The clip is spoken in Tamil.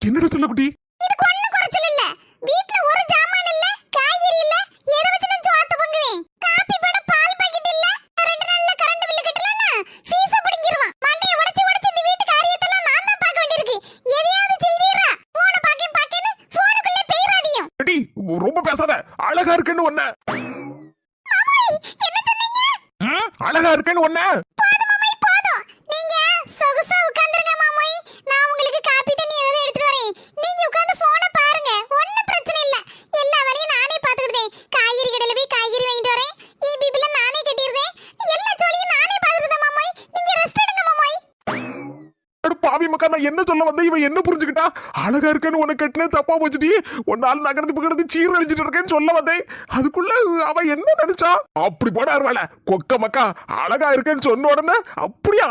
என்னடா சொல்ல குட்டி? இதுக்கு ஒண்ணும் குறைச்சல் இல்ல. வீட்ல ஒரு ஜாமான் இல்ல, காய்கறி இல்ல, எதை வச்சு நான் சோத்த பொங்குவேன்? காப்பி போட பால் பாக்கெட் இல்ல, 2 நாள்ல கரண்ட் பில் கட்டலன்னா ஃபீஸ பிடிங்கிருவான். மண்டைய உடைச்சு உடைச்சு இந்த வீட்டு காரியத்தெல்லாம் நான் தான் பார்க்க வேண்டியிருக்கு. எதையாவது செய்தீரா? போன பாக்கேன்னு போனுக்குள்ளே பேராதியும். அடி ரொம்ப பேசாத. அழகா இருக்குன்னு ஒண்ணு. என்ன சொன்னீங்க? அழகா இருக்குன்னு ஒண்ணு. போதும் மாமாய் போதும். நீங்க சொகுசா உட்கார்ந்துருங்க மாமாய். நான் உங்களுக்கு காப்பி தண்ணி ஏதாவது எடுத்துட்டு வரேன். நீங்க உட்கார்ந்து போனை பாருங்க. ஒண்ணும் பிரச்சனை இல்ல. எல்லா வேலையும் நானே பாத்துக்கிட்டேன். காய்கறி கடையில போய் காய்கறி வாங்கிட்டு வரேன். ஈபி பில்ல நானே கட்டிடுறேன். எல்லா ஜோலியும் நானே பாத்துக்கிட்டேன் மாமாய். நீங்க ரெஸ்ட் எடுங்க மாமாய். பாவி மக்கா, நான் என்ன சொல்ல வந்தேன் இவன் என்ன புரிஞ்சுக்கிட்டா? அழகா இருக்கேன்னு உனக்கு கட்டின தப்பா போச்சுட்டி. ஒரு நாள் நகர்ந்து பக்கத்து சீர் அடிச்சிட்டு இருக்கேன்னு சொல்ல வந்தேன். அதுக்குள்ள அவன் என்ன நினைச்சா? அப்படி போட அருவாள கொக்க மக்கா. அழகா இருக்கேன்னு சொன்ன உடனே அப்படியே